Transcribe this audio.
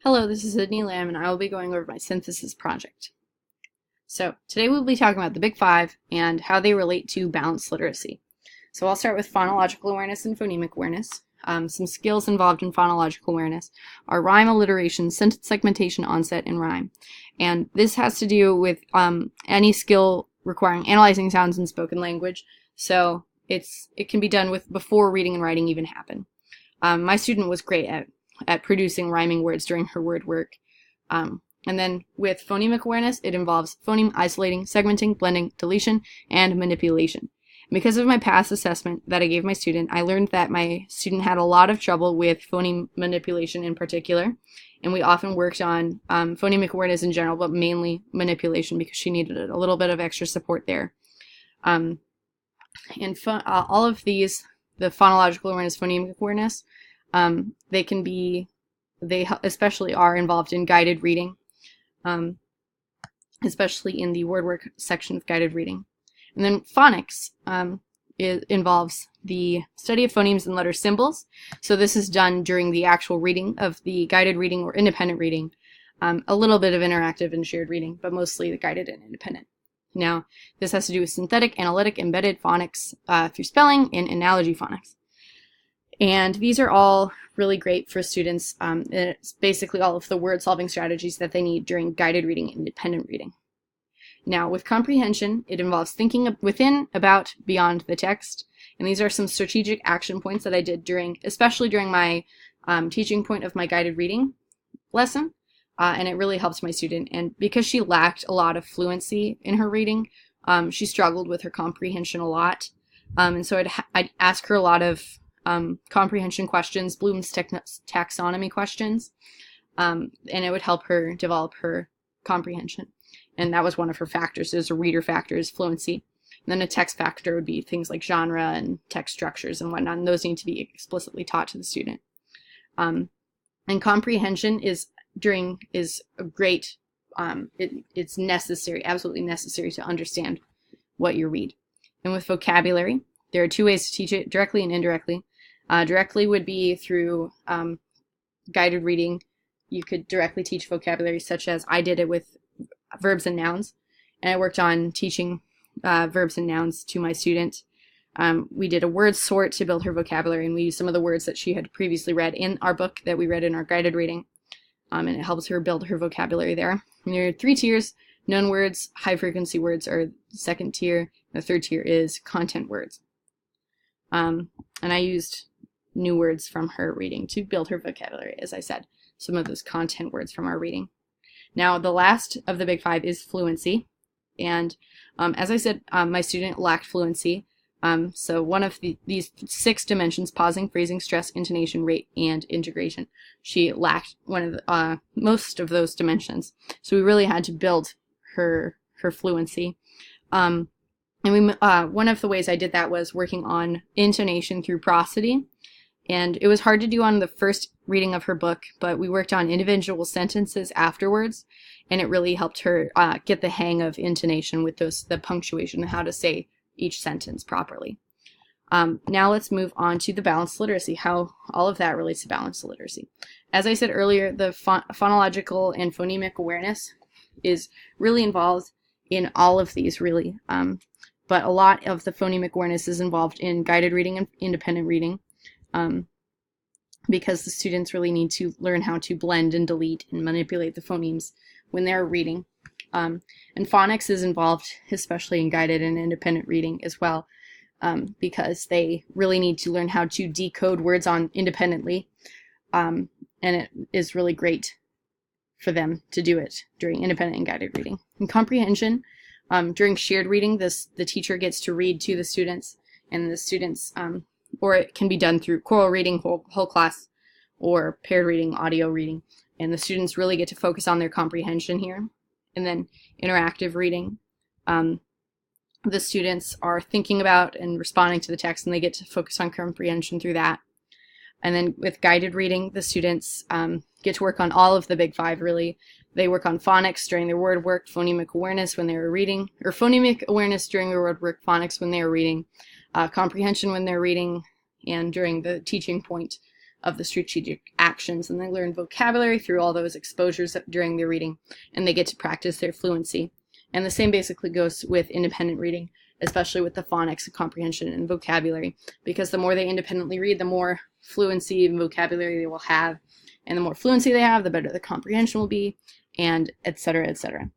Hello, this is Sydney Lamb, and I will be going over my synthesis project. So today we'll be talking about the Big Five and how they relate to balanced literacy. So I'll start with phonological awareness and phonemic awareness. Some skills involved in phonological awareness are rhyme alliteration, sentence segmentation, onset, and rhyme. And this has to do with any skill requiring analyzing sounds in spoken language. So it can be done with before reading and writing even happen. My student was great at producing rhyming words during her word work. And then with phonemic awareness, it involves phoneme isolating, segmenting, blending, deletion, and manipulation. Because of my past assessment that I gave my student, I learned that my student had a lot of trouble with phoneme manipulation in particular, and we often worked on phonemic awareness in general, but mainly manipulation because she needed a little bit of extra support there. And all of these, the phonological awareness, phonemic awareness, they especially are involved in guided reading, especially in the word work section of guided reading. And then phonics involves the study of phonemes and letter symbols. So this is done during the actual reading of the guided reading or independent reading. A little bit of interactive and shared reading, but mostly the guided and independent. Now, this has to do with synthetic, analytic, embedded phonics through spelling and analogy phonics. And these are all really great for students. It's basically all of the word-solving strategies that they need during guided reading and independent reading. Now, with comprehension, it involves thinking within, about, beyond the text. And these are some strategic action points that I did especially during my teaching point of my guided reading lesson. And it really helped my student. And because she lacked a lot of fluency in her reading, she struggled with her comprehension a lot. And so I'd ask her a lot of comprehension questions, Bloom's taxonomy questions, and it would help her develop her comprehension. And that was one of her factors. There's a reader factor is fluency. And then a text factor would be things like genre and text structures and whatnot, and those need to be explicitly taught to the student. And comprehension is a great, it's necessary, absolutely necessary to understand what you read. And with vocabulary, there are two ways to teach it, directly and indirectly. Directly would be through guided reading. You could directly teach vocabulary, such as I did it with verbs and nouns, and I worked on teaching verbs and nouns to my student. We did a word sort to build her vocabulary, and we used some of the words that she had previously read in our book that we read in our guided reading, and it helps her build her vocabulary there. And there are 3 tiers. Known words, high-frequency words are the second tier. The third tier is content words. And I used new words from her reading to build her vocabulary, as I said, some of those content words from our reading. Now, the last of the Big Five is fluency. And as I said, my student lacked fluency. So one of these 6 dimensions, pausing, phrasing, stress, intonation, rate, and integration, she lacked most of those dimensions. So we really had to build her fluency. And one of the ways I did that was working on intonation through prosody. And it was hard to do on the first reading of her book, but we worked on individual sentences afterwards, and it really helped her get the hang of intonation with the punctuation and how to say each sentence properly. Now let's move on to the balanced literacy, how all of that relates to balanced literacy. As I said earlier, the phonological and phonemic awareness is really involved in all of these, really. But a lot of the phonemic awareness is involved in guided reading and independent reading. Because the students really need to learn how to blend and delete and manipulate the phonemes when they're reading. And phonics is involved, especially in guided and independent reading as well, because they really need to learn how to decode words independently. And it is really great for them to do it during independent and guided reading. And comprehension, during shared reading, the teacher gets to read to the students, and the students or it can be done through choral reading, whole class, or paired reading, audio reading. And the students really get to focus on their comprehension here. And then interactive reading. The students are thinking about and responding to the text, and they get to focus on comprehension through that. And then with guided reading, the students get to work on all of the Big Five, really. They work on phonics during their word work, phonemic awareness when they were reading, or phonemic awareness during their word work, phonics when they were reading, comprehension when they're reading, and during the teaching point of the strategic actions, and they learn vocabulary through all those exposures during their reading, and they get to practice their fluency. And the same basically goes with independent reading, especially with the phonics, comprehension, and vocabulary, because the more they independently read, the more fluency and vocabulary they will have, and the more fluency they have, the better the comprehension will be, and etc., etc.